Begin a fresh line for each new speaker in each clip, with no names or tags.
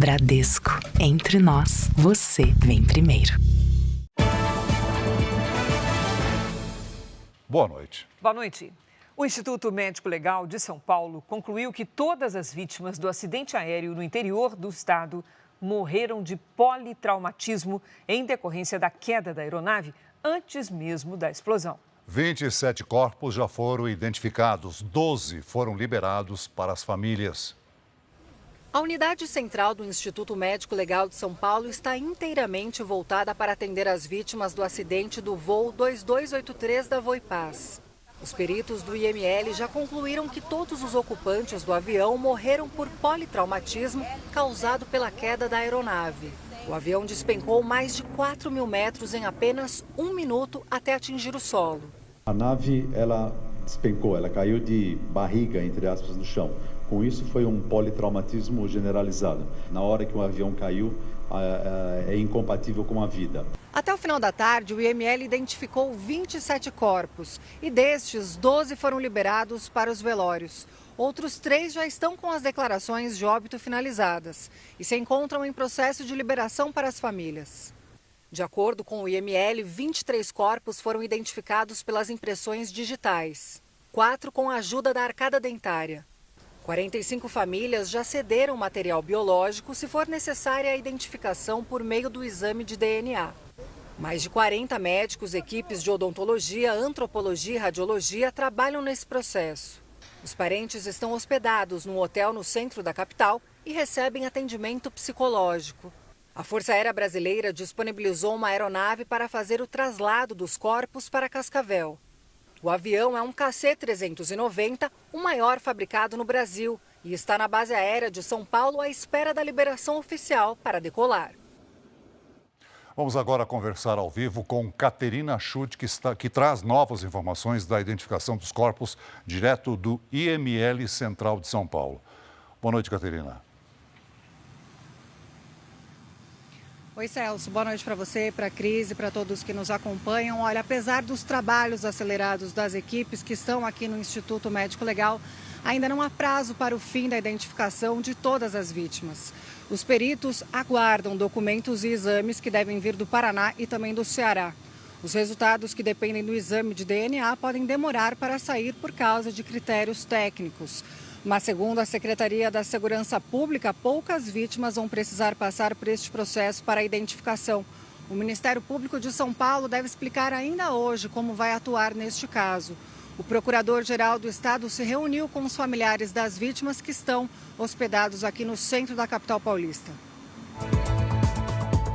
Bradesco. Entre nós, você vem primeiro.
Boa noite.
Boa noite. O Instituto Médico Legal de São Paulo concluiu que todas as vítimas do acidente aéreo no interior do estado morreram de politraumatismo em decorrência da queda da aeronave antes mesmo da explosão.
27 corpos já foram identificados, 12 foram liberados para as famílias.
A unidade central do Instituto Médico Legal de São Paulo está inteiramente voltada para atender as vítimas do acidente do voo 2283 da Voipaz. Os peritos do IML já concluíram que todos os ocupantes do avião morreram por politraumatismo causado pela queda da aeronave. O avião despencou mais de 4.000 metros em apenas 1 minuto até atingir o solo.
A nave, ela despencou, ela caiu de barriga, entre aspas, no chão. Com isso, foi um politraumatismo generalizado. Na hora que o avião caiu, é incompatível com a vida.
Até o final da tarde, o IML identificou 27 corpos e destes, 12 foram liberados para os velórios. Outros 3 já estão com as declarações de óbito finalizadas e se encontram em processo de liberação para as famílias. De acordo com o IML, 23 corpos foram identificados pelas impressões digitais, 4 com a ajuda da arcada dentária. 45 famílias já cederam material biológico se for necessária a identificação por meio do exame de DNA. Mais de 40 médicos, equipes de odontologia, antropologia e radiologia trabalham nesse processo. Os parentes estão hospedados num hotel no centro da capital e recebem atendimento psicológico. A Força Aérea Brasileira disponibilizou uma aeronave para fazer o traslado dos corpos para Cascavel. O avião é um KC-390, o maior fabricado no Brasil, e está na base aérea de São Paulo à espera da liberação oficial para decolar.
Vamos agora conversar ao vivo com Caterina Schutt, que traz novas informações da identificação dos corpos direto do IML Central de São Paulo. Boa noite, Caterina.
Oi, Celso. Boa noite para você, para a Cris e para todos que nos acompanham. Olha, apesar dos trabalhos acelerados das equipes que estão aqui no Instituto Médico Legal, ainda não há prazo para o fim da identificação de todas as vítimas. Os peritos aguardam documentos e exames que devem vir do Paraná e também do Ceará. Os resultados que dependem do exame de DNA podem demorar para sair por causa de critérios técnicos. Mas, segundo a Secretaria da Segurança Pública, poucas vítimas vão precisar passar por este processo para a identificação. O Ministério Público de São Paulo deve explicar ainda hoje como vai atuar neste caso. O Procurador-Geral do Estado se reuniu com os familiares das vítimas que estão hospedados aqui no centro da capital paulista.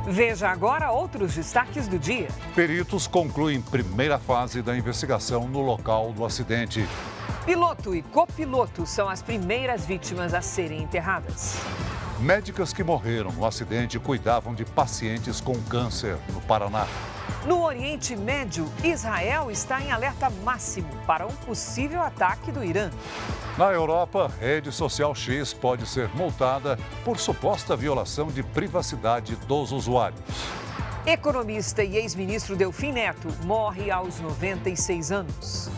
Veja agora outros destaques do dia.
Peritos concluem primeira fase da investigação no local do acidente.
Piloto e copiloto são as primeiras vítimas a serem enterradas.
Médicas que morreram no acidente cuidavam de pacientes com câncer no Paraná.
No Oriente Médio, Israel está em alerta máximo para um possível ataque do Irã.
Na Europa, rede social X pode ser multada por suposta violação de privacidade dos usuários.
Economista e ex-ministro Delfim Neto morre aos 96 anos.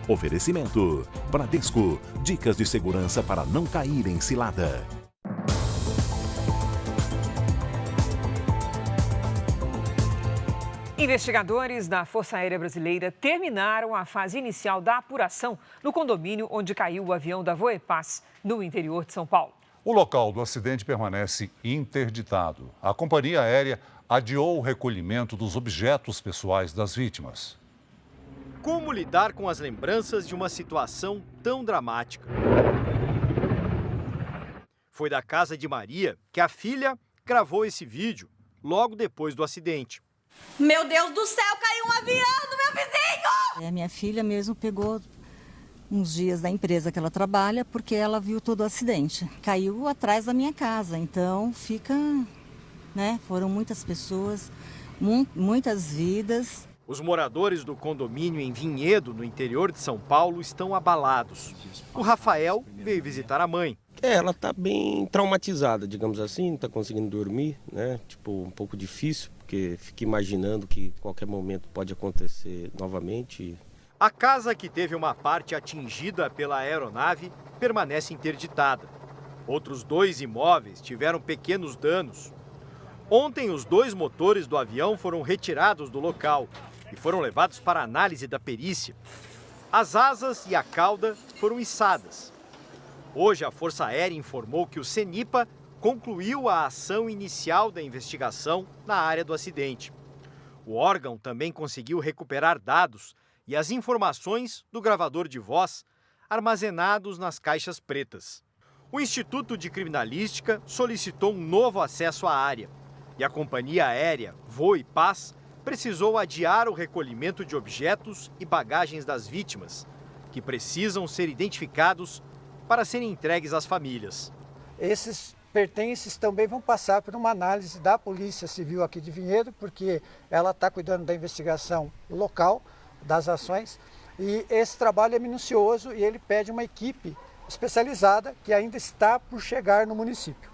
Oferecimento: Bradesco. Dicas de segurança para não cair em cilada.
Investigadores da Força Aérea Brasileira terminaram a fase inicial da apuração no condomínio onde caiu o avião da Voepaz, no interior de São Paulo.
O local do acidente permanece interditado. A companhia aérea adiou o recolhimento dos objetos pessoais das vítimas.
Como lidar com as lembranças de uma situação tão dramática? Foi da casa de Maria que a filha gravou esse vídeo logo depois do acidente.
Meu Deus do céu, caiu um avião do meu vizinho!
A minha filha mesmo pegou uns dias da empresa que ela trabalha porque ela viu todo o acidente. Caiu atrás da minha casa, então fica, né? Foram muitas pessoas, muitas vidas.
Os moradores do condomínio em Vinhedo, no interior de São Paulo, estão abalados. O Rafael veio visitar a mãe.
Ela está bem traumatizada, digamos assim, não está conseguindo dormir, né? Um pouco difícil, porque fica imaginando que qualquer momento pode acontecer novamente.
A casa, que teve uma parte atingida pela aeronave, permanece interditada. Outros 2 imóveis tiveram pequenos danos. Ontem, os 2 motores do avião foram retirados do local e foram levados para análise da perícia. As asas e a cauda foram içadas. Hoje, a Força Aérea informou que o CENIPA concluiu a ação inicial da investigação na área do acidente. O órgão também conseguiu recuperar dados e as informações do gravador de voz armazenados nas caixas pretas. O Instituto de Criminalística solicitou um novo acesso à área e a companhia aérea Voo e Paz precisou adiar o recolhimento de objetos e bagagens das vítimas, que precisam ser identificados para serem entregues às famílias.
Esses pertences também vão passar por uma análise da Polícia Civil aqui de Vinhedo, porque ela está cuidando da investigação local, das ações, e esse trabalho é minucioso e ele pede uma equipe especializada que ainda está por chegar no município.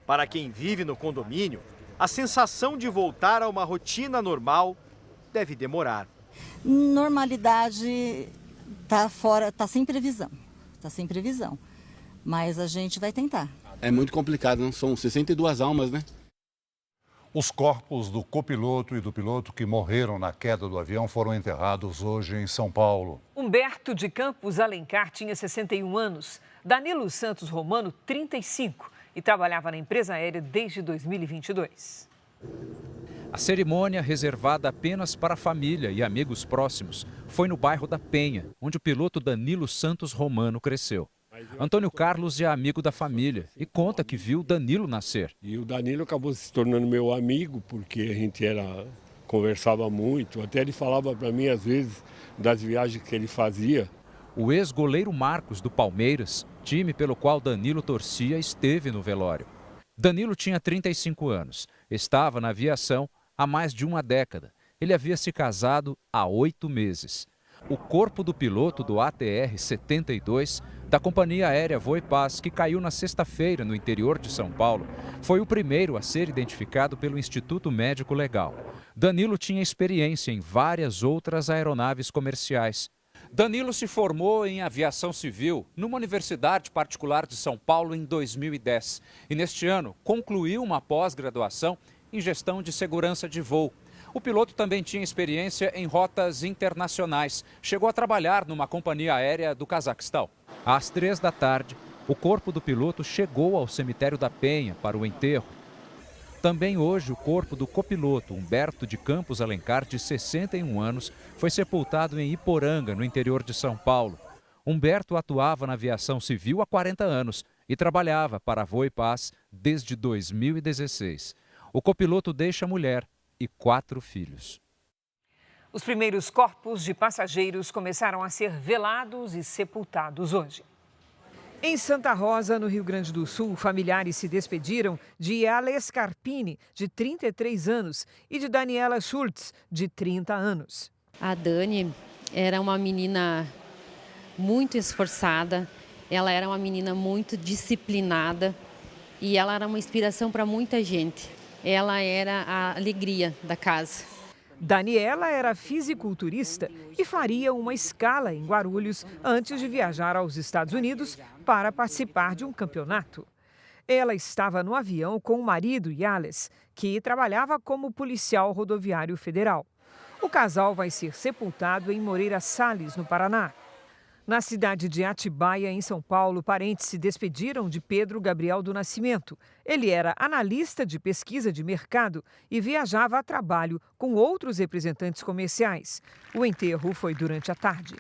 Para quem vive no condomínio, a sensação de voltar a uma rotina normal deve demorar.
Normalidade está fora, está sem previsão. Está sem previsão. Mas a gente vai tentar.
É muito complicado, não? São 62 almas, né?
Os corpos do copiloto e do piloto que morreram na queda do avião foram enterrados hoje em São Paulo.
Humberto de Campos Alencar tinha 61 anos, Danilo Santos Romano, 35, e trabalhava na empresa aérea desde 2022.
A cerimônia, reservada apenas para a família e amigos próximos, foi no bairro da Penha, onde o piloto Danilo Santos Romano cresceu. Antônio Carlos é amigo da família e conta que viu Danilo nascer.
E o Danilo acabou se tornando meu amigo, porque a gente conversava muito. Até ele falava para mim, às vezes, das viagens que ele fazia.
O ex-goleiro Marcos, do Palmeiras, time pelo qual Danilo torcia, esteve no velório. Danilo tinha 35 anos, estava na aviação há mais de uma década. Ele havia se casado há 8 meses. O corpo do piloto do ATR-72, da companhia aérea Voo e Paz, que caiu na sexta-feira no interior de São Paulo, foi o primeiro a ser identificado pelo Instituto Médico Legal. Danilo tinha experiência em várias outras aeronaves comerciais. Danilo se formou em aviação civil numa universidade particular de São Paulo em 2010 e neste ano concluiu uma pós-graduação em gestão de segurança de voo. O piloto também tinha experiência em rotas internacionais. Chegou a trabalhar numa companhia aérea do Cazaquistão. Às 3 da tarde, o corpo do piloto chegou ao cemitério da Penha para o enterro. Também hoje, o corpo do copiloto Humberto de Campos Alencar, de 61 anos, foi sepultado em Iporanga, no interior de São Paulo. Humberto atuava na aviação civil há 40 anos e trabalhava para a Voo e Paz desde 2016. O copiloto deixa mulher e 4 filhos.
Os primeiros corpos de passageiros começaram a ser velados e sepultados hoje. Em Santa Rosa, no Rio Grande do Sul, familiares se despediram de Yale Scarpini, de 33 anos, e de Daniela Schultz, de 30 anos.
A Dani era uma menina muito esforçada, ela era uma menina muito disciplinada e ela era uma inspiração para muita gente. Ela era a alegria da casa.
Daniela era fisiculturista e faria uma escala em Guarulhos antes de viajar aos Estados Unidos para participar de um campeonato. Ela estava no avião com o marido, Yales, que trabalhava como policial rodoviário federal. O casal vai ser sepultado em Moreira Salles, no Paraná. Na cidade de Atibaia, em São Paulo, parentes se despediram de Pedro Gabriel do Nascimento. Ele era analista de pesquisa de mercado e viajava a trabalho com outros representantes comerciais. O enterro foi durante a tarde.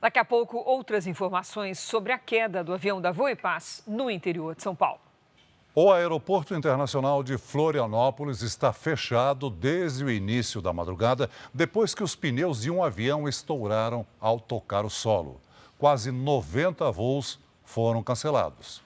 Daqui a pouco, outras informações sobre a queda do avião da Voo e Paz no interior de São Paulo.
O Aeroporto Internacional de Florianópolis está fechado desde o início da madrugada, depois que os pneus de um avião estouraram ao tocar o solo. Quase 90 voos foram cancelados.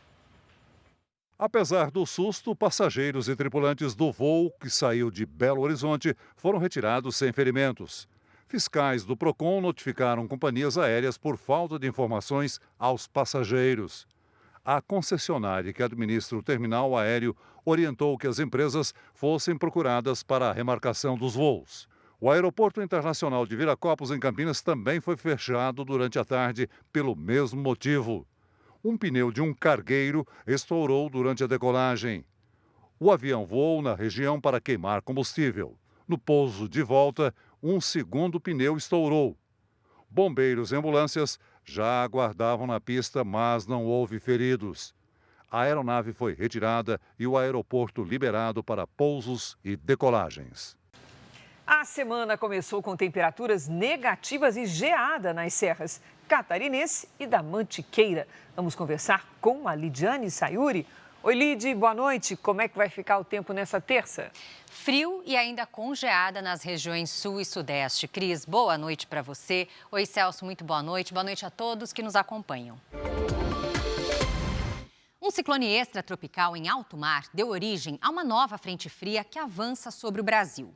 Apesar do susto, passageiros e tripulantes do voo que saiu de Belo Horizonte foram retirados sem ferimentos. Fiscais do Procon notificaram companhias aéreas por falta de informações aos passageiros. A concessionária que administra o terminal aéreo orientou que as empresas fossem procuradas para a remarcação dos voos. O Aeroporto Internacional de Viracopos, em Campinas, também foi fechado durante a tarde pelo mesmo motivo. Um pneu de um cargueiro estourou durante a decolagem. O avião voou na região para queimar combustível. No pouso de volta, um segundo pneu estourou. Bombeiros e ambulâncias já aguardavam na pista, mas não houve feridos. A aeronave foi retirada e o aeroporto liberado para pousos e decolagens.
A semana começou com temperaturas negativas e geada nas serras catarinense e da Mantiqueira. Vamos conversar com a Lidiane Sayuri. Oi, Lid, boa noite. Como é que vai ficar o tempo nessa terça?
Frio e ainda com geada nas regiões sul e sudeste. Cris, boa noite para você. Oi, Celso, muito boa noite. Boa noite a todos que nos acompanham. Um ciclone extratropical em alto mar deu origem a uma nova frente fria que avança sobre o Brasil.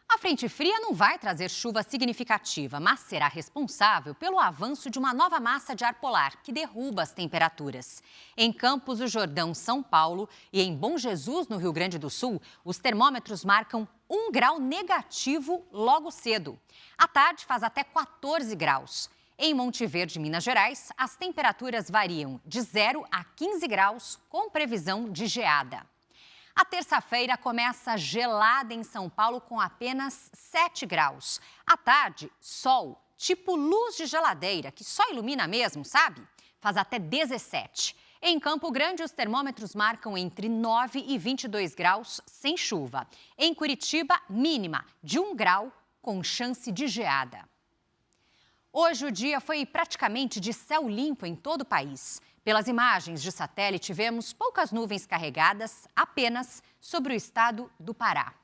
A frente fria não vai trazer chuva significativa, mas será responsável pelo avanço de uma nova massa de ar polar, que derruba as temperaturas. Em Campos do Jordão, São Paulo e em Bom Jesus, no Rio Grande do Sul, os termômetros marcam 1 grau negativo logo cedo. À tarde faz até 14 graus. Em Monte Verde, Minas Gerais, as temperaturas variam de 0 a 15 graus, com previsão de geada. A terça-feira começa gelada em São Paulo com apenas 7 graus. À tarde, sol, tipo luz de geladeira, que só ilumina mesmo, sabe? Faz até 17. Em Campo Grande, os termômetros marcam entre 9 e 22 graus sem chuva. Em Curitiba, mínima de 1 grau com chance de geada. Hoje o dia foi praticamente de céu limpo em todo o país. Pelas imagens de satélite, vemos poucas nuvens carregadas apenas sobre o estado do Pará.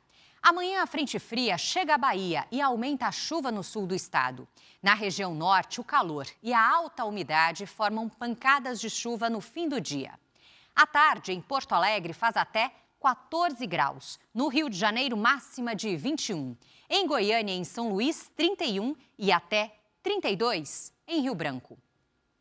Amanhã a frente fria chega à Bahia e aumenta a chuva no sul do estado. Na região norte, o calor e a alta umidade formam pancadas de chuva no fim do dia. À tarde, em Porto Alegre, faz até 14 graus. No Rio de Janeiro, máxima de 21. Em Goiânia e em São Luís, 31 e até 32 em Rio Branco.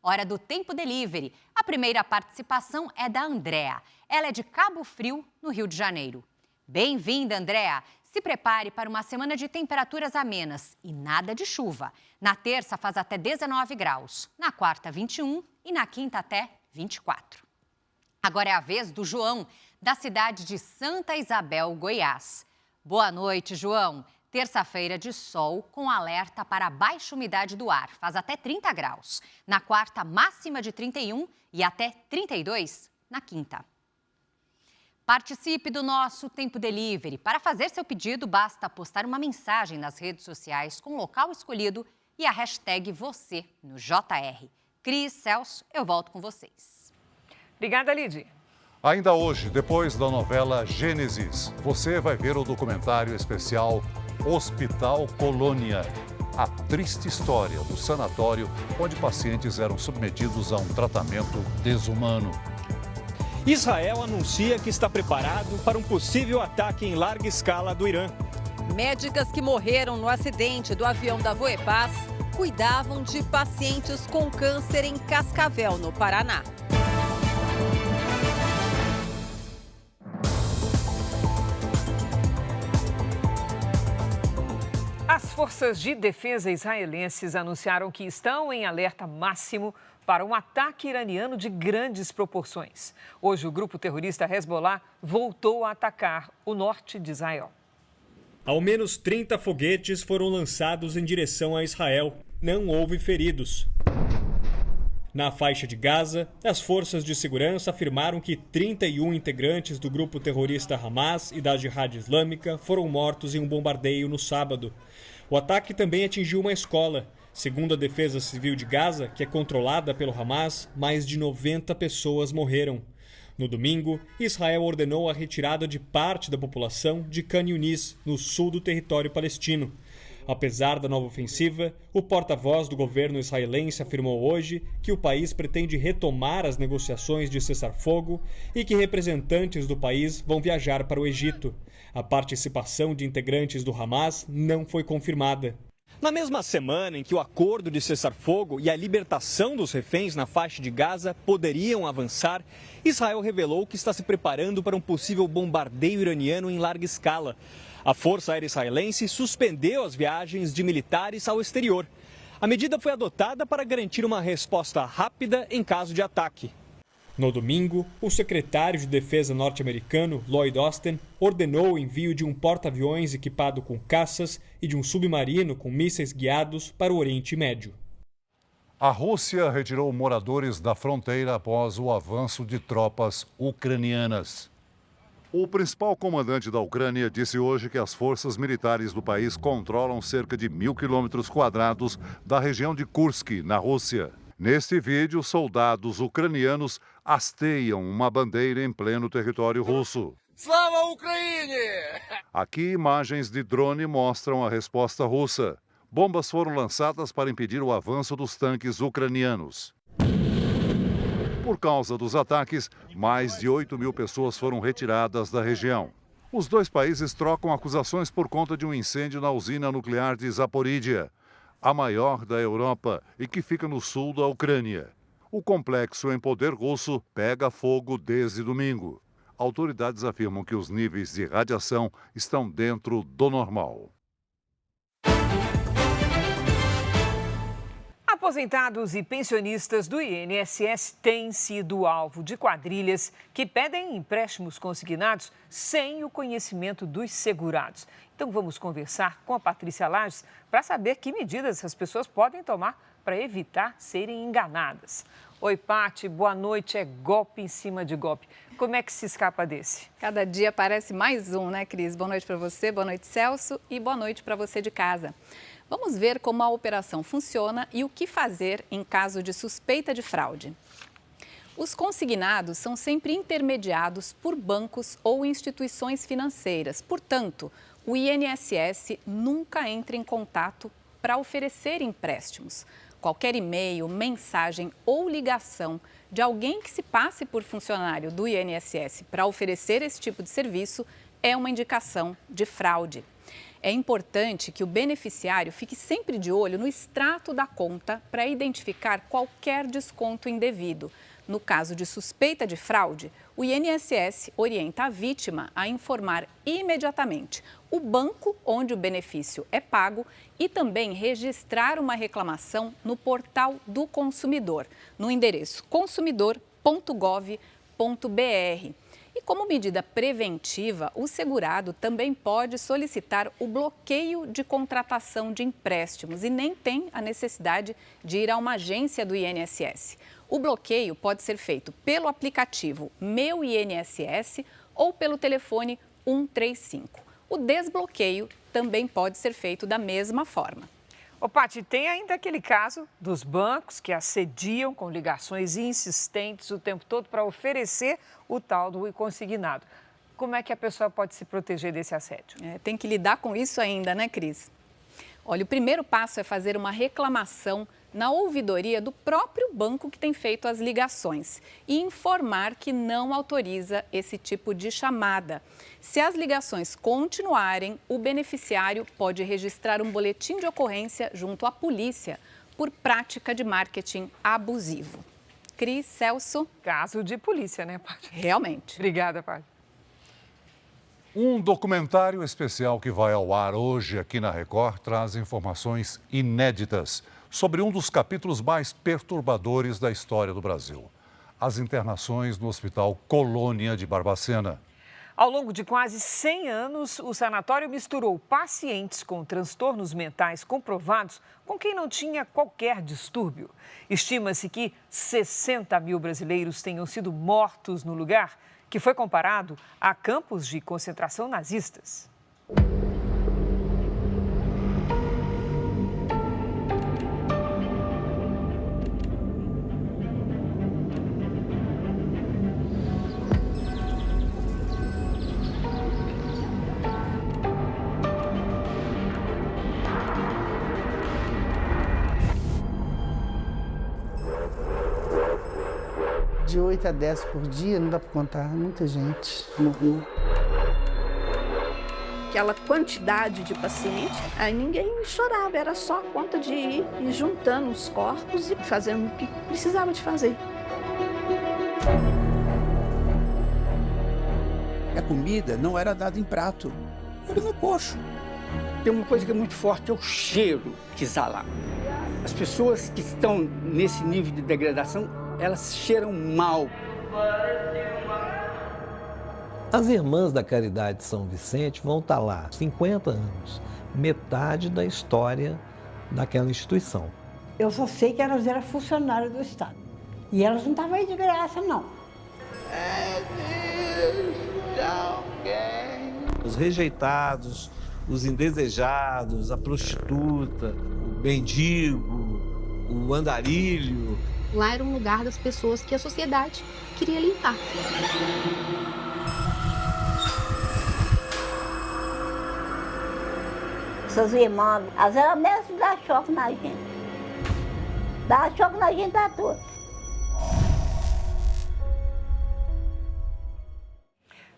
Hora do Tempo Delivery. A primeira participação é da Andréa. Ela é de Cabo Frio, no Rio de Janeiro. Bem-vinda, Andréa. Se prepare para uma semana de temperaturas amenas e nada de chuva. Na terça faz até 19 graus, na quarta 21 e na quinta até 24. Agora é a vez do João, da cidade de Santa Isabel, Goiás. Boa noite, João. Terça-feira de sol com alerta para baixa umidade do ar, faz até 30 graus. Na quarta, máxima de 31 e até 32 na quinta. Participe do nosso Tempo Delivery. Para fazer seu pedido, basta postar uma mensagem nas redes sociais com o local escolhido e a hashtag você no JR. Cris, Celso, eu volto com vocês.
Obrigada, Lidy.
Ainda hoje, depois da novela Gênesis, você vai ver o documentário especial Hospital Colônia, a triste história do sanatório onde pacientes eram submetidos a um tratamento desumano.
Israel anuncia que está preparado para um possível ataque em larga escala do Irã.
Médicas que morreram no acidente do avião da Voepaz cuidavam de pacientes com câncer em Cascavel, no Paraná.
As forças de defesa israelenses anunciaram que estão em alerta máximo para um ataque iraniano de grandes proporções. Hoje, o grupo terrorista Hezbollah voltou a atacar o norte de Israel.
Ao menos 30 foguetes foram lançados em direção a Israel. Não houve feridos. Na faixa de Gaza, as forças de segurança afirmaram que 31 integrantes do grupo terrorista Hamas e da Jihad Islâmica foram mortos em um bombardeio no sábado. O ataque também atingiu uma escola. Segundo a Defesa Civil de Gaza, que é controlada pelo Hamas, mais de 90 pessoas morreram. No domingo, Israel ordenou a retirada de parte da população de Khan Yunis, no sul do território palestino. Apesar da nova ofensiva, o porta-voz do governo israelense afirmou hoje que o país pretende retomar as negociações de cessar-fogo e que representantes do país vão viajar para o Egito. A participação de integrantes do Hamas não foi confirmada. Na mesma semana em que o acordo de cessar-fogo e a libertação dos reféns na faixa de Gaza poderiam avançar, Israel revelou que está se preparando para um possível bombardeio iraniano em larga escala. A Força Aérea Israelense suspendeu as viagens de militares ao exterior. A medida foi adotada para garantir uma resposta rápida em caso de ataque. No domingo, o secretário de Defesa norte-americano, Lloyd Austin, ordenou o envio de um porta-aviões equipado com caças e de um submarino com mísseis guiados para o Oriente Médio.
A Rússia retirou moradores da fronteira após o avanço de tropas ucranianas. O principal comandante da Ucrânia disse hoje que as forças militares do país controlam cerca de 1.000 quilômetros quadrados da região de Kursk, na Rússia. Neste vídeo, soldados ucranianos hasteiam uma bandeira em pleno território russo.
Slava Ukraine!
Aqui, imagens de drone mostram a resposta russa. Bombas foram lançadas para impedir o avanço dos tanques ucranianos. Por causa dos ataques, mais de 8.000 pessoas foram retiradas da região. Os dois países trocam acusações por conta de um incêndio na usina nuclear de Zaporídia, a maior da Europa e que fica no sul da Ucrânia. O complexo em poder russo pega fogo desde domingo. Autoridades afirmam que os níveis de radiação estão dentro do normal.
Aposentados e pensionistas do INSS têm sido alvo de quadrilhas que pedem empréstimos consignados sem o conhecimento dos segurados. Então vamos conversar com a Patrícia Lages para saber que medidas essas pessoas podem tomar para evitar serem enganadas. Oi, Pati, boa noite. É golpe em cima de golpe. Como é que se escapa desse?
Cada dia aparece mais um, né, Cris? Boa noite para você, boa noite, Celso, e boa noite para você de casa. Vamos ver como a operação funciona e o que fazer em caso de suspeita de fraude. Os consignados são sempre intermediados por bancos ou instituições financeiras. Portanto, o INSS nunca entra em contato para oferecer empréstimos. Qualquer e-mail, mensagem ou ligação de alguém que se passe por funcionário do INSS para oferecer esse tipo de serviço é uma indicação de fraude. É importante que o beneficiário fique sempre de olho no extrato da conta para identificar qualquer desconto indevido. No caso de suspeita de fraude, o INSS orienta a vítima a informar imediatamente o banco onde o benefício é pago e também registrar uma reclamação no portal do consumidor, no endereço consumidor.gov.br. E como medida preventiva, o segurado também pode solicitar o bloqueio de contratação de empréstimos e nem tem a necessidade de ir a uma agência do INSS. O bloqueio pode ser feito pelo aplicativo Meu INSS ou pelo telefone 135. O desbloqueio também pode ser feito da mesma forma.
Ô, Pati, tem ainda aquele caso dos bancos que assediam com ligações insistentes o tempo todo para oferecer o tal do consignado. Como é que a pessoa pode se proteger desse assédio?
Tem que lidar com isso ainda, né, Cris? Olha, o primeiro passo é fazer uma reclamação na ouvidoria do próprio banco que tem feito as ligações e informar que não autoriza esse tipo de chamada. Se as ligações continuarem, o beneficiário pode registrar um boletim de ocorrência junto à polícia por prática de marketing abusivo. Cris, Celso.
Caso de polícia, né, Pati?
Realmente.
Obrigada, Pati.
Um documentário especial que vai ao ar hoje aqui na Record traz informações inéditas sobre um dos capítulos mais perturbadores da história do Brasil: as internações no Hospital Colônia de Barbacena.
Ao longo de quase 100 anos, o sanatório misturou pacientes com transtornos mentais comprovados com quem não tinha qualquer distúrbio. Estima-se que 60 mil brasileiros tenham sido mortos no lugar, que foi comparado a campos de concentração nazistas.
De 8 a 10 por dia, não dá para contar, muita gente morreu.
aquela quantidade de paciente, aí ninguém chorava, era só a conta de ir juntando os corpos e fazendo o que precisava de fazer.
A comida não era dada em prato, era no coxo.
Tem uma coisa que é muito forte, é o cheiro que exala. As pessoas que estão nesse nível de degradação, elas cheiram mal.
As Irmãs da Caridade de São Vicente vão estar lá 50 anos, metade da história daquela instituição.
Eu só sei que elas eram funcionárias do Estado. E elas não estavam aí de graça, não.
Os rejeitados, os indesejados, a prostituta, o mendigo, o andarilho.
Lá era um lugar das pessoas que a sociedade queria limpar.
Essas irmãs, às vezes mesmo dá choque na gente. Dá choque na gente a todos.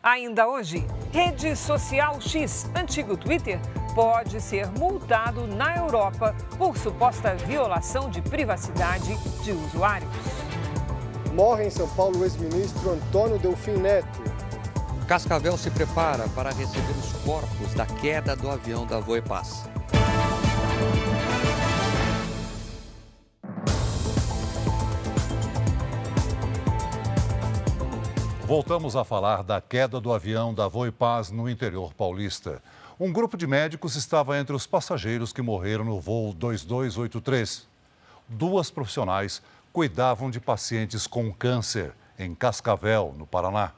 Ainda hoje, rede social X, antigo Twitter, pode ser multado na Europa por suposta violação de privacidade de usuários.
Morre em São Paulo o ex-ministro Antônio Delfim Neto.
Cascavel se prepara para receber os corpos da queda do avião da Voepaz.
Voltamos a falar da queda do avião da Voepaz no interior paulista. Um grupo de médicos estava entre os passageiros que morreram no voo 2283. 2 profissionais cuidavam de pacientes com câncer em Cascavel, no Paraná.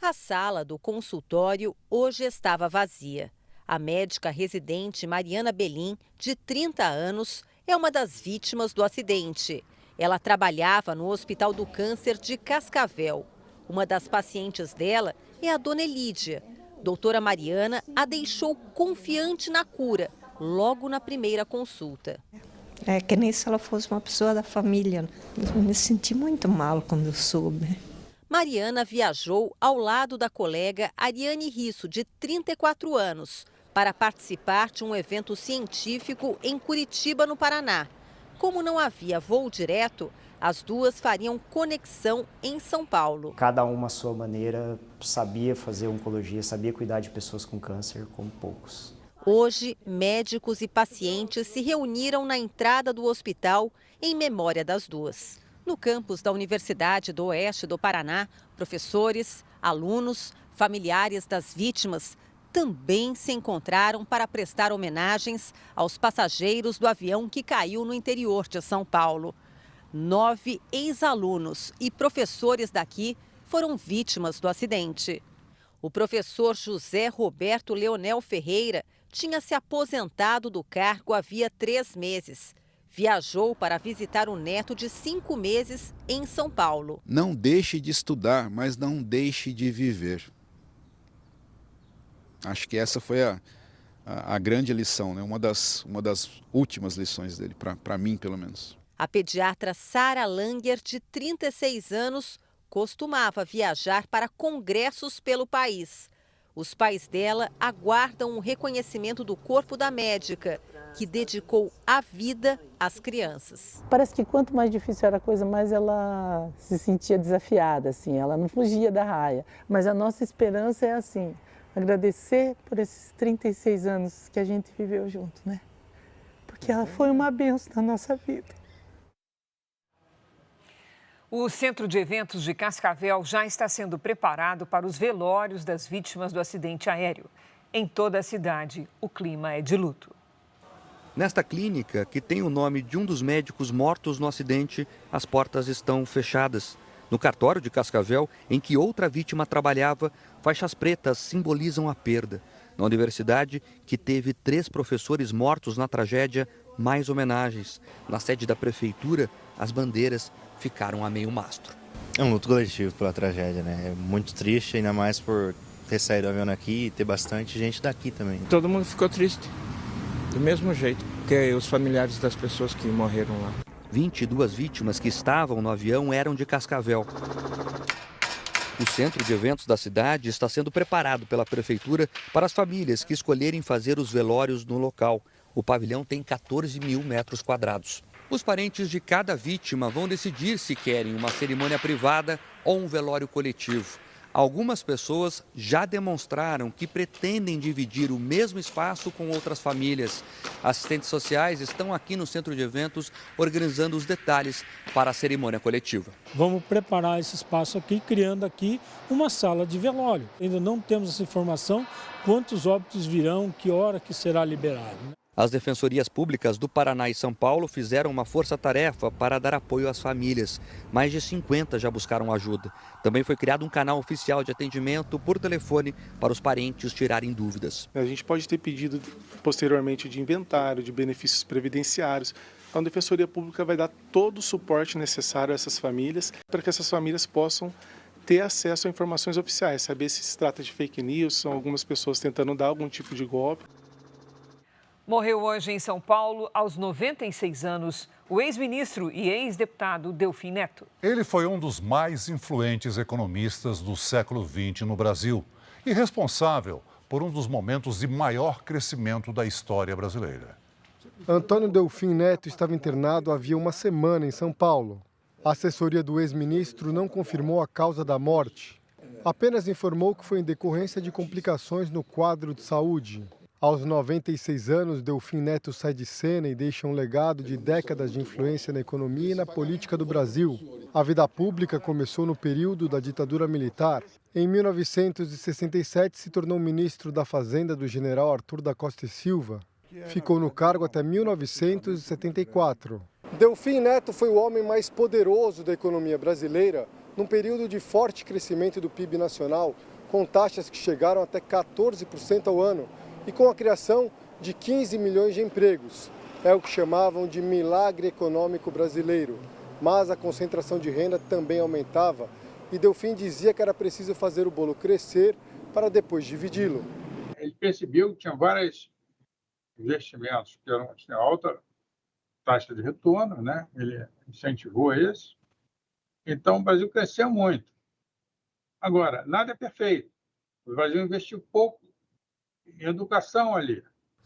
A sala do consultório hoje estava vazia. A médica residente Mariana Belim, de 30 anos, é uma das vítimas do acidente. Ela trabalhava no Hospital do Câncer de Cascavel. Uma das pacientes dela é a dona Elídia. Doutora Mariana a deixou confiante na cura, logo na primeira consulta.
É que nem se ela fosse uma pessoa da família. Eu me senti muito mal quando eu soube.
Mariana viajou ao lado da colega Ariane Risso, de 34 anos, para participar de um evento científico em Curitiba, no Paraná. Como não havia voo direto, as duas fariam conexão em São Paulo.
Cada uma à sua maneira sabia fazer oncologia, sabia cuidar de pessoas com câncer, como poucos.
Hoje, médicos e pacientes se reuniram na entrada do hospital em memória das duas. No campus da Universidade do Oeste do Paraná, professores, alunos, familiares das vítimas também se encontraram para prestar homenagens aos passageiros do avião que caiu no interior de São Paulo. 9 ex-alunos e professores daqui foram vítimas do acidente. O professor José Roberto Leonel Ferreira tinha se aposentado do cargo havia 3 meses. Viajou para visitar o neto de 5 meses em São Paulo.
Não deixe de estudar, mas não deixe de viver. Acho que essa foi a grande lição, né? Uma das últimas lições dele, para mim, pelo menos.
A pediatra Sara Langer, de 36 anos, costumava viajar para congressos pelo país. Os pais dela aguardam o reconhecimento do corpo da médica, que dedicou a vida às crianças.
Parece que quanto mais difícil era a coisa, mais ela se sentia desafiada, assim, ela não fugia da raia. Mas a nossa esperança é assim, agradecer por esses 36 anos que a gente viveu junto, né? Porque ela foi uma bênção na nossa vida.
O Centro de Eventos de Cascavel já está sendo preparado para os velórios das vítimas do acidente aéreo. Em toda a cidade, o clima é de luto.
Nesta clínica, que tem o nome de um dos médicos mortos no acidente, as portas estão fechadas. No cartório de Cascavel, em que outra vítima trabalhava, faixas pretas simbolizam a perda. Na universidade, que teve 3 professores mortos na tragédia, mais homenagens. Na sede da prefeitura, as bandeiras ficaram a meio mastro.
É um luto coletivo pela tragédia, né? É muito triste, ainda mais por ter saído do avião aqui e ter bastante gente daqui também.
Todo mundo ficou triste, do mesmo jeito, que os familiares das pessoas que morreram lá.
22 vítimas que estavam no avião eram de Cascavel. O centro de eventos da cidade está sendo preparado pela prefeitura para as famílias que escolherem fazer os velórios no local. O pavilhão tem 14 mil metros quadrados. Os parentes de cada vítima vão decidir se querem uma cerimônia privada ou um velório coletivo. Algumas pessoas já demonstraram que pretendem dividir o mesmo espaço com outras famílias. Assistentes sociais estão aqui no centro de eventos organizando os detalhes para a cerimônia coletiva.
Vamos preparar esse espaço aqui, criando aqui uma sala de velório. Ainda não temos essa informação, quantos óbitos virão, que hora que será liberado.
As defensorias públicas do Paraná e São Paulo fizeram uma força-tarefa para dar apoio às famílias. Mais de 50 já buscaram ajuda. Também foi criado um canal oficial de atendimento por telefone para os parentes tirarem dúvidas.
A gente pode ter pedido posteriormente de inventário, de benefícios previdenciários. Então, a Defensoria Pública vai dar todo o suporte necessário a essas famílias para que essas famílias possam ter acesso a informações oficiais, saber se trata de fake news, são algumas pessoas tentando dar algum tipo de golpe.
Morreu hoje em São Paulo, aos 96 anos, o ex-ministro e ex-deputado Delfim Neto.
Ele foi um dos mais influentes economistas do século XX no Brasil e responsável por um dos momentos de maior crescimento da história brasileira.
Antônio Delfim Neto estava internado havia uma semana em São Paulo. A assessoria do ex-ministro não confirmou a causa da morte. Apenas informou que foi em decorrência de complicações no quadro de saúde. Aos 96 anos, Delfim Neto sai de cena e deixa um legado de décadas de influência na economia e na política do Brasil. A vida pública começou no período da ditadura militar. Em 1967, se tornou ministro da Fazenda do general Arthur da Costa e Silva. Ficou no cargo até 1974. Delfim Neto foi o homem mais poderoso da economia brasileira num período de forte crescimento do PIB nacional, com taxas que chegaram até 14% ao ano, e com a criação de 15 milhões de empregos. É o que chamavam de milagre econômico brasileiro. Mas a concentração de renda também aumentava e Delfim dizia que era preciso fazer o bolo crescer para depois dividi-lo.
Ele percebeu que tinha vários investimentos que tinham alta taxa de retorno, né? Ele incentivou esse. Então o Brasil cresceu muito. Agora, nada é perfeito. O Brasil investiu pouco em educação ali.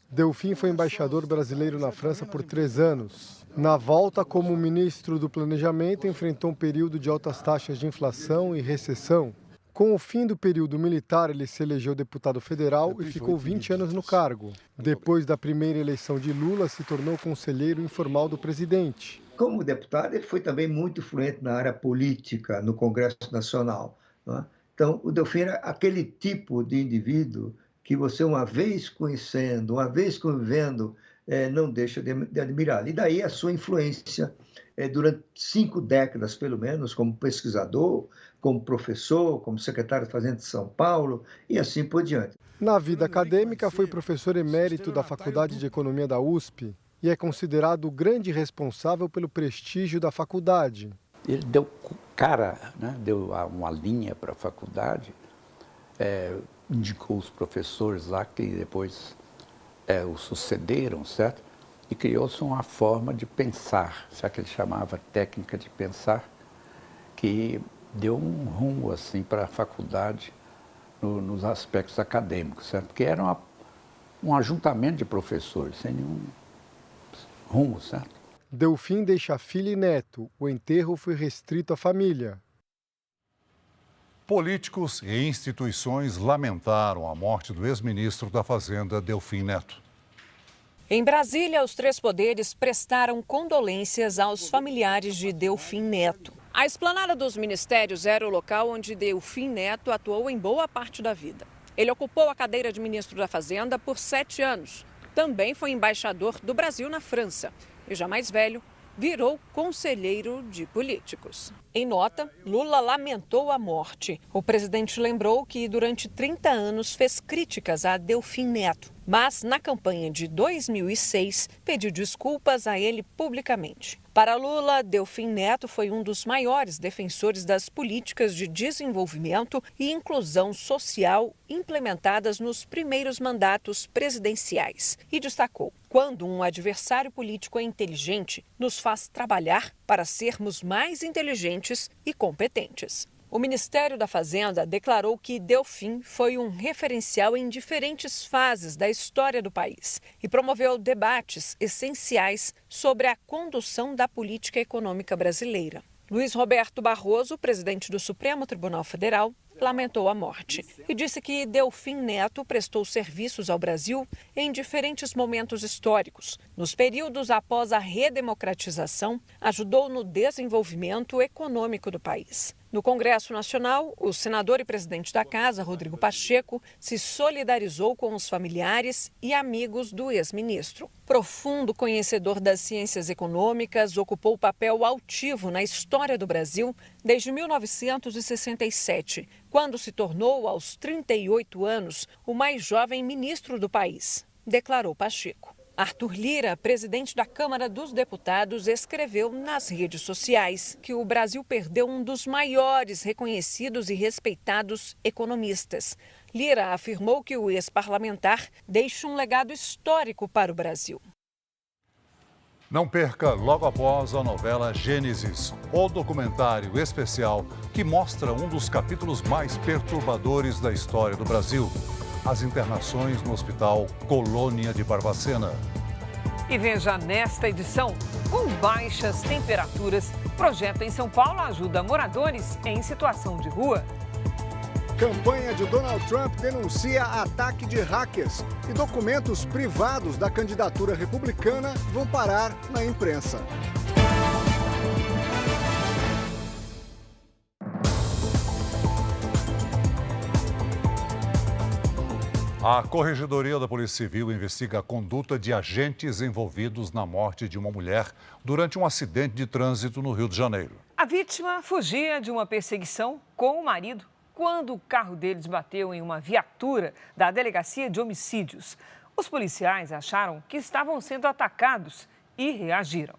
Delfim foi embaixador brasileiro na França por 3 anos. Na volta, como ministro do Planejamento, enfrentou um período de altas taxas de inflação e recessão. Com o fim do período militar, ele se elegeu deputado federal e ficou 20 anos no cargo. Depois da primeira eleição de Lula, se tornou conselheiro informal do presidente.
Como deputado, ele foi também muito influente na área política, no Congresso Nacional. Não é? Então, o Delfim era aquele tipo de indivíduo que você, uma vez conhecendo, uma vez convivendo, não deixa de admirar. E daí a sua influência, durante 5 décadas, pelo menos, como pesquisador, como professor, como secretário de Fazenda de São Paulo, e assim por diante.
Na vida acadêmica, foi professor emérito da Faculdade de Economia da USP e é considerado o grande responsável pelo prestígio da faculdade.
Ele deu cara, né? Deu uma linha para a faculdade, indicou os professores lá que depois o sucederam, certo? E criou-se uma forma de pensar, já que ele chamava técnica de pensar, que deu um rumo assim para a faculdade nos aspectos acadêmicos, certo? Porque era um ajuntamento de professores, sem nenhum rumo, certo?
Delfim deixa filha e neto. O enterro foi restrito à família.
Políticos e instituições lamentaram a morte do ex-ministro da Fazenda, Delfim Neto.
Em Brasília, os 3 poderes prestaram condolências aos familiares de Delfim Neto. A esplanada dos ministérios era o local onde Delfim Neto atuou em boa parte da vida. Ele ocupou a cadeira de ministro da Fazenda por 7 anos. Também foi embaixador do Brasil na França. E já mais velho, virou conselheiro de políticos. Em nota, Lula lamentou a morte. O presidente lembrou que durante 30 anos fez críticas a Delfim Neto, mas na campanha de 2006 pediu desculpas a ele publicamente. Para Lula, Delfim Neto foi um dos maiores defensores das políticas de desenvolvimento e inclusão social implementadas nos primeiros mandatos presidenciais. E destacou: quando um adversário político é inteligente, nos faz trabalhar para sermos mais inteligentes e competentes. O Ministério da Fazenda declarou que Delfim foi um referencial em diferentes fases da história do país e promoveu debates essenciais sobre a condução da política econômica brasileira. Luiz Roberto Barroso, presidente do Supremo Tribunal Federal, lamentou a morte e disse que Delfim Neto prestou serviços ao Brasil em diferentes momentos históricos. Nos períodos após a redemocratização, ajudou no desenvolvimento econômico do país. No Congresso Nacional, o senador e presidente da Casa, Rodrigo Pacheco, se solidarizou com os familiares e amigos do ex-ministro. Profundo conhecedor das ciências econômicas, ocupou papel altivo na história do Brasil desde 1967, quando se tornou, aos 38 anos, o mais jovem ministro do país, declarou Pacheco. Arthur Lira, presidente da Câmara dos Deputados, escreveu nas redes sociais que o Brasil perdeu um dos maiores reconhecidos e respeitados economistas. Lira afirmou que o ex-parlamentar deixa um legado histórico para o Brasil.
Não perca, logo após a novela Gênesis, o documentário especial que mostra um dos capítulos mais perturbadores da história do Brasil: as internações no Hospital Colônia de Barbacena.
E veja nesta edição, com baixas temperaturas, projeto em São Paulo ajuda moradores em situação de rua.
Campanha de Donald Trump denuncia ataque de hackers e documentos privados da candidatura republicana vão parar na imprensa.
A Corregedoria da Polícia Civil investiga a conduta de agentes envolvidos na morte de uma mulher durante um acidente de trânsito no Rio de Janeiro.
A vítima fugia de uma perseguição com o marido quando o carro deles bateu em uma viatura da Delegacia de Homicídios. Os policiais acharam que estavam sendo atacados e reagiram.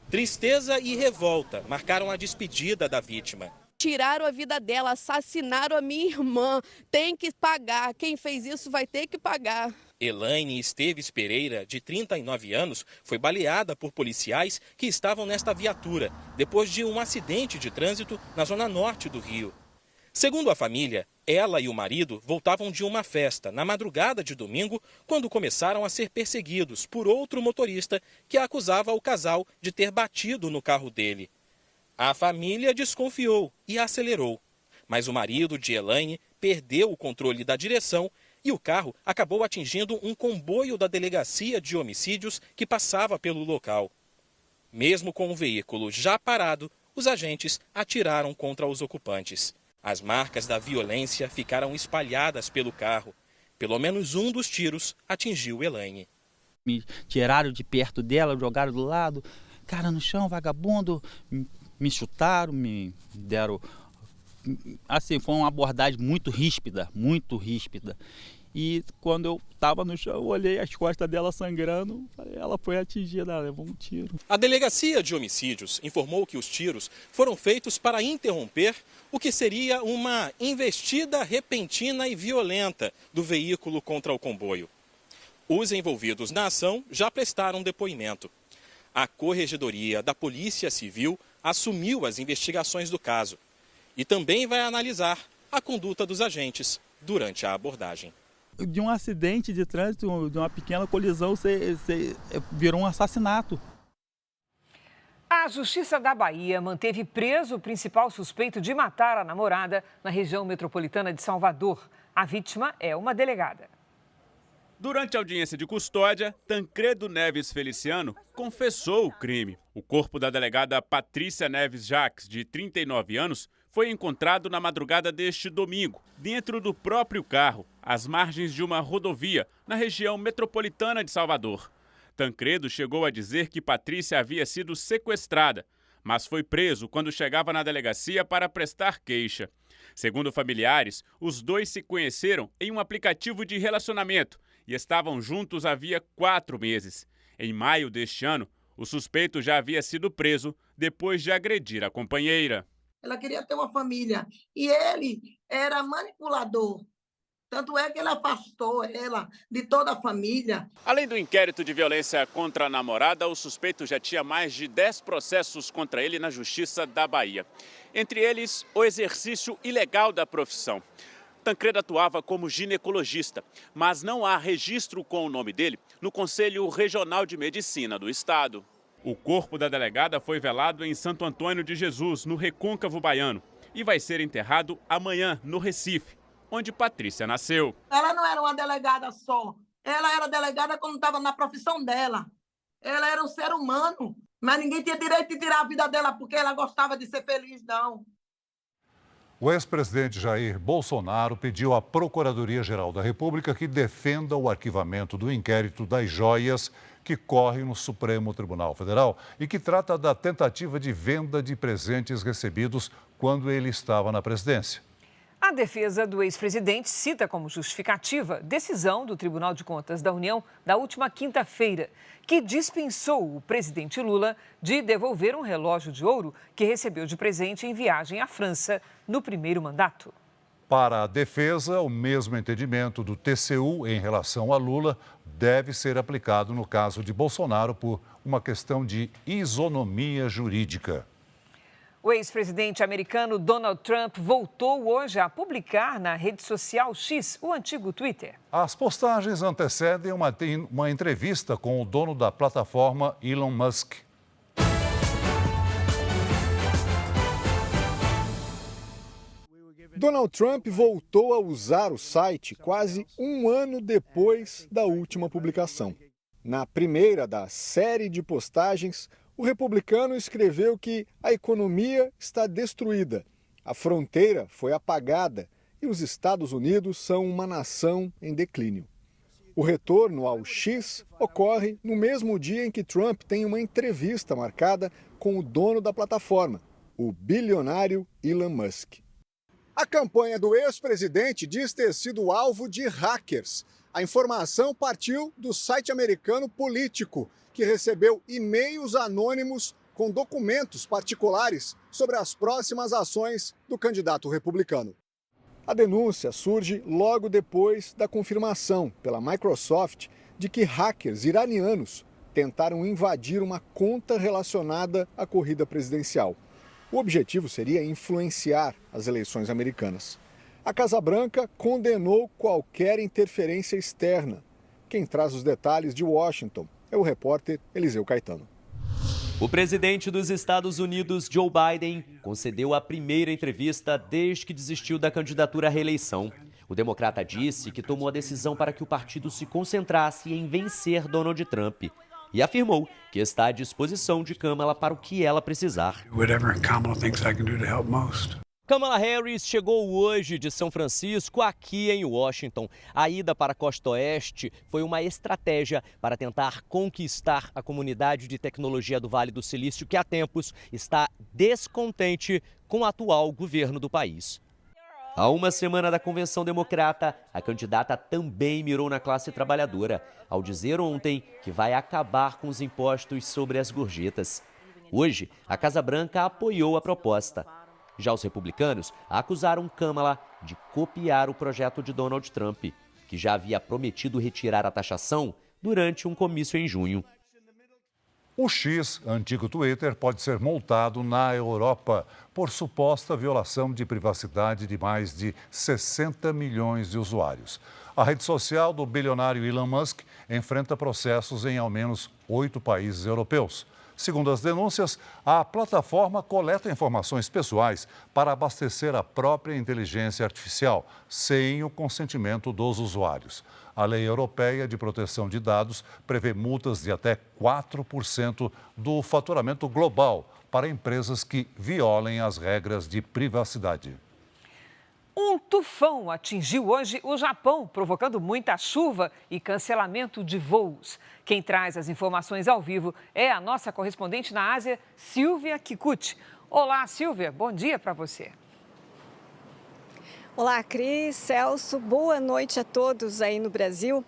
Tristeza e revolta marcaram a despedida da vítima.
Tiraram a vida dela, assassinaram a minha irmã. Tem que pagar. Quem fez isso vai ter que pagar.
Elaine Esteves Pereira, de 39 anos, foi baleada por policiais que estavam nesta viatura, depois de um acidente de trânsito na zona norte do Rio. Segundo a família, ela e o marido voltavam de uma festa na madrugada de domingo, quando começaram a ser perseguidos por outro motorista que acusava o casal de ter batido no carro dele. A família desconfiou e acelerou, mas o marido de Elaine perdeu o controle da direção e o carro acabou atingindo um comboio da Delegacia de Homicídios que passava pelo local. Mesmo com o veículo já parado, os agentes atiraram contra os ocupantes. As marcas da violência ficaram espalhadas pelo carro. Pelo menos um dos tiros atingiu Elaine.
Me tiraram de perto dela, jogaram do lado, cara no chão, vagabundo. Me chutaram, me deram... Assim, foi uma abordagem muito ríspida, muito ríspida. E quando eu estava no chão, eu olhei as costas dela sangrando, ela foi atingida, ela levou um tiro.
A Delegacia de Homicídios informou que os tiros foram feitos para interromper o que seria uma investida repentina e violenta do veículo contra o comboio. Os envolvidos na ação já prestaram depoimento. A Corregedoria da Polícia Civil assumiu as investigações do caso e também vai analisar a conduta dos agentes durante a abordagem.
De um acidente de trânsito, de uma pequena colisão, virou um assassinato.
A Justiça da Bahia manteve preso o principal suspeito de matar a namorada na região metropolitana de Salvador. A vítima é uma delegada.
Durante a audiência de custódia, Tancredo Neves Feliciano confessou o crime. O corpo da delegada Patrícia Neves Jacques, de 39 anos, foi encontrado na madrugada deste domingo, dentro do próprio carro, às margens de uma rodovia, na região metropolitana de Salvador. Tancredo chegou a dizer que Patrícia havia sido sequestrada, mas foi preso quando chegava na delegacia para prestar queixa. Segundo familiares, os dois se conheceram em um aplicativo de relacionamento e estavam juntos havia 4 meses. Em maio deste ano, o suspeito já havia sido preso depois de agredir a companheira.
Ela queria ter uma família e ele era manipulador. Tanto é que ele afastou ela de toda a família.
Além do inquérito de violência contra a namorada, o suspeito já tinha mais de 10 processos contra ele na Justiça da Bahia. Entre eles, o exercício ilegal da profissão. Tancredo atuava como ginecologista, mas não há registro com o nome dele no Conselho Regional de Medicina do Estado. O corpo da delegada foi velado em Santo Antônio de Jesus, no Recôncavo Baiano, e vai ser enterrado amanhã no Recife, onde Patrícia nasceu.
Ela não era uma delegada só. Ela era delegada quando estava na profissão dela. Ela era um ser humano, mas ninguém tinha direito de tirar a vida dela porque ela gostava de ser feliz, não.
O ex-presidente Jair Bolsonaro pediu à Procuradoria-Geral da República que defenda o arquivamento do inquérito das joias que corre no Supremo Tribunal Federal e que trata da tentativa de venda de presentes recebidos quando ele estava na presidência.
A defesa do ex-presidente cita como justificativa decisão do Tribunal de Contas da União da última quinta-feira, que dispensou o presidente Lula de devolver um relógio de ouro que recebeu de presente em viagem à França no primeiro mandato.
Para a defesa, o mesmo entendimento do TCU em relação a Lula deve ser aplicado no caso de Bolsonaro por uma questão de isonomia jurídica.
O ex-presidente americano Donald Trump voltou hoje a publicar na rede social X, o antigo Twitter.
As postagens antecedem uma entrevista com o dono da plataforma, Elon Musk.
Donald Trump voltou a usar o site quase um ano depois da última publicação. Na primeira da série de postagens, o republicano escreveu que a economia está destruída, a fronteira foi apagada e os Estados Unidos são uma nação em declínio. O retorno ao X ocorre no mesmo dia em que Trump tem uma entrevista marcada com o dono da plataforma, o bilionário Elon Musk. A campanha do ex-presidente diz ter sido alvo de hackers. A informação partiu do site americano Político, que recebeu e-mails anônimos com documentos particulares sobre as próximas ações do candidato republicano. A denúncia surge logo depois da confirmação pela Microsoft de que hackers iranianos tentaram invadir uma conta relacionada à corrida presidencial. O objetivo seria influenciar as eleições americanas. A Casa Branca condenou qualquer interferência externa. Quem traz os detalhes de Washington é o repórter Eliseu Caetano.
O presidente dos Estados Unidos, Joe Biden, concedeu a primeira entrevista desde que desistiu da candidatura à reeleição. O democrata disse que tomou a decisão para que o partido se concentrasse em vencer Donald Trump e afirmou que está à disposição de Kamala para o que ela precisar. Kamala Harris chegou hoje de São Francisco aqui em Washington. A ida para a Costa Oeste foi uma estratégia para tentar conquistar a comunidade de tecnologia do Vale do Silício, que há tempos está descontente com o atual governo do país. Há uma semana da Convenção Democrata, a candidata também mirou na classe trabalhadora, ao dizer ontem que vai acabar com os impostos sobre as gorjetas. Hoje, a Casa Branca apoiou a proposta. Já os republicanos acusaram Kamala de copiar o projeto de Donald Trump, que já havia prometido retirar a taxação durante um comício em junho.
O X, antigo Twitter, pode ser multado na Europa por suposta violação de privacidade de mais de 60 milhões de usuários. A rede social do bilionário Elon Musk enfrenta processos em ao menos 8 países europeus. Segundo as denúncias, a plataforma coleta informações pessoais para abastecer a própria inteligência artificial, sem o consentimento dos usuários. A Lei Europeia de Proteção de Dados prevê multas de até 4% do faturamento global para empresas que violem as regras de privacidade.
Um tufão atingiu hoje o Japão, provocando muita chuva e cancelamento de voos. Quem traz as informações ao vivo é a nossa correspondente na Ásia, Silvia Kikuchi. Olá, Silvia, bom dia para você.
Olá, Cris, Celso, boa noite a todos aí no Brasil.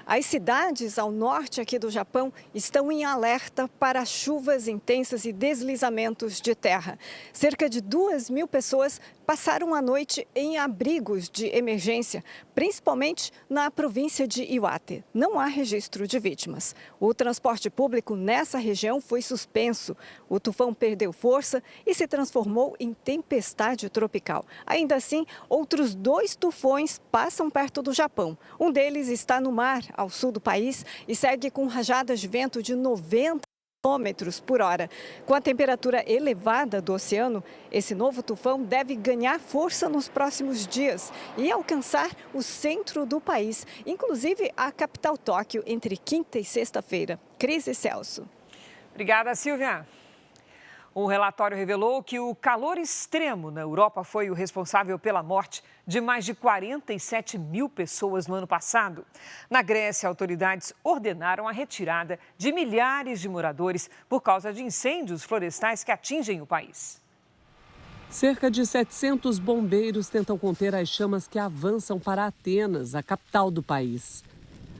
As cidades ao norte aqui do Japão estão em alerta para chuvas intensas e deslizamentos de terra. Cerca de 2.000 pessoas passaram a noite em abrigos de emergência, principalmente na província de Iwate. Não há registro de vítimas. O transporte público nessa região foi suspenso. O tufão perdeu força e se transformou em tempestade tropical. Ainda assim, outros 2 tufões passam perto do Japão. Um deles está no mar, ao sul do país, e segue com rajadas de vento de 90 km por hora. Com a temperatura elevada do oceano, esse novo tufão deve ganhar força nos próximos dias e alcançar o centro do país, inclusive a capital Tóquio, entre quinta e sexta-feira. Cris e Celso.
Obrigada, Silvia. Um relatório revelou que o calor extremo na Europa foi o responsável pela morte de mais de 47 mil pessoas no ano passado. Na Grécia, autoridades ordenaram a retirada de milhares de moradores por causa de incêndios florestais que atingem o país.
Cerca de 700 bombeiros tentam conter as chamas que avançam para Atenas, a capital do país.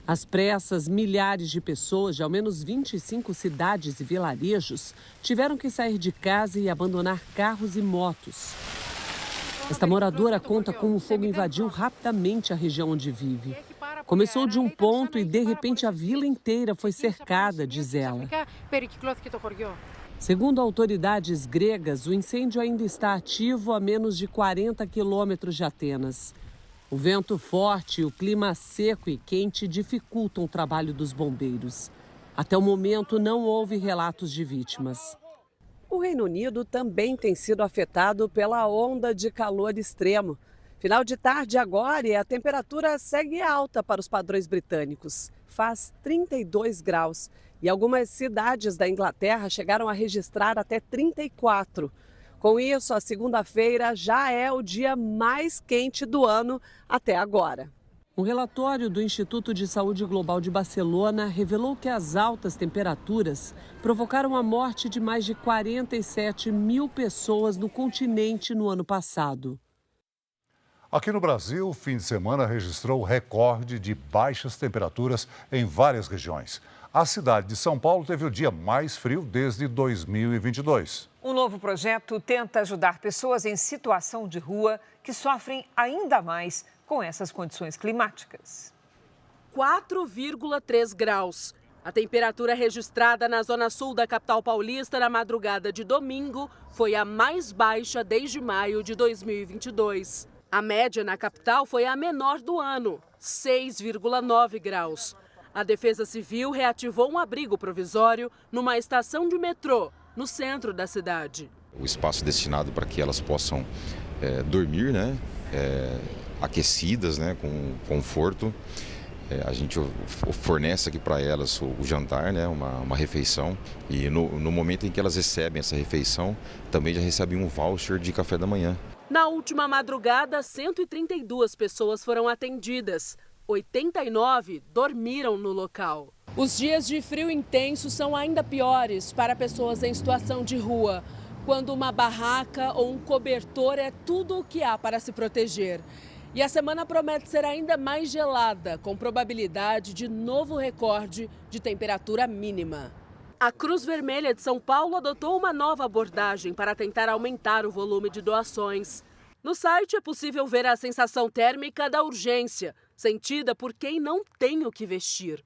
Às pressas, milhares de pessoas de ao menos 25 cidades e vilarejos tiveram que sair de casa e abandonar carros e motos. Esta moradora conta como o fogo invadiu rapidamente a região onde vive. Começou de um ponto e, de repente, a vila inteira foi cercada, diz ela. Segundo autoridades gregas, o incêndio ainda está ativo a menos de 40 quilômetros de Atenas. O vento forte e o clima seco e quente dificultam o trabalho dos bombeiros. Até o momento, não houve relatos de vítimas.
O Reino Unido também tem sido afetado pela onda de calor extremo. Final de tarde agora e a temperatura segue alta para os padrões britânicos. Faz 32 graus e algumas cidades da Inglaterra chegaram a registrar até 34. Com isso, a segunda-feira já é o dia mais quente do ano até agora.
Um relatório do Instituto de Saúde Global de Barcelona revelou que as altas temperaturas provocaram a morte de mais de 47 mil pessoas no continente no ano passado.
Aqui no Brasil, o fim de semana registrou recorde de baixas temperaturas em várias regiões. A cidade de São Paulo teve o dia mais frio desde 2022.
Um novo projeto tenta ajudar pessoas em situação de rua que sofrem ainda mais com essas condições climáticas.
4,3 graus. A temperatura registrada na zona sul da capital paulista na madrugada de domingo foi a mais baixa desde maio de 2022. A média na capital foi a menor do ano, 6,9 graus. A Defesa Civil reativou um abrigo provisório numa estação de metrô, no centro da cidade.
O espaço destinado para que elas possam dormir, aquecidas, com conforto. A gente fornece aqui para elas o jantar, uma refeição. E no momento em que elas recebem essa refeição, também já recebem um voucher de café da manhã.
Na última madrugada, 132 pessoas foram atendidas. 89 dormiram no local. Os dias de frio intenso são ainda piores para pessoas em situação de rua, quando uma barraca ou um cobertor é tudo o que há para se proteger. E a semana promete ser ainda mais gelada, com probabilidade de novo recorde de temperatura mínima. A Cruz Vermelha de São Paulo adotou uma nova abordagem para tentar aumentar o volume de doações. No site é possível ver a sensação térmica da urgência, sentida por quem não tem o que vestir.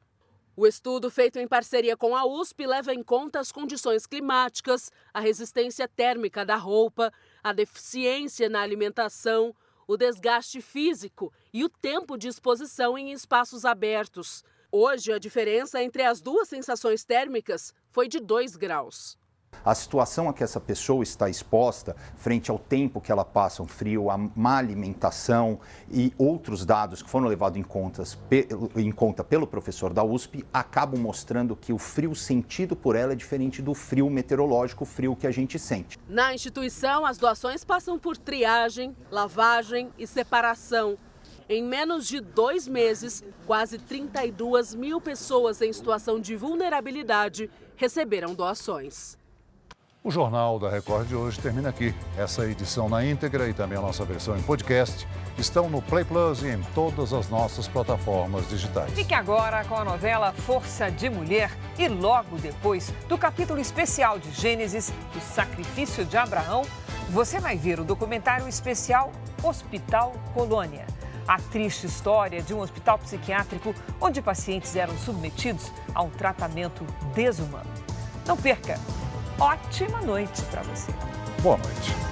O estudo, feito em parceria com a USP, leva em conta as condições climáticas, a resistência térmica da roupa, a deficiência na alimentação, o desgaste físico e o tempo de exposição em espaços abertos. Hoje, a diferença entre as duas sensações térmicas foi de 2 graus.
A situação a que essa pessoa está exposta, frente ao tempo que ela passa, o frio, a má alimentação e outros dados que foram levados em conta pelo professor da USP, acabam mostrando que o frio sentido por ela é diferente do frio meteorológico, o frio que a gente sente.
Na instituição, as doações passam por triagem, lavagem e separação. Em menos de 2 meses, quase 32 mil pessoas em situação de vulnerabilidade receberam doações.
O Jornal da Record de hoje termina aqui. Essa edição na íntegra e também a nossa versão em podcast estão no Play Plus e em todas as nossas plataformas digitais.
Fique agora com a novela Força de Mulher e logo depois do capítulo especial de Gênesis, o sacrifício de Abraão, você vai ver o documentário especial Hospital Colônia. A triste história de um hospital psiquiátrico onde pacientes eram submetidos a um tratamento desumano. Não perca! Ótima noite para você.
Boa noite.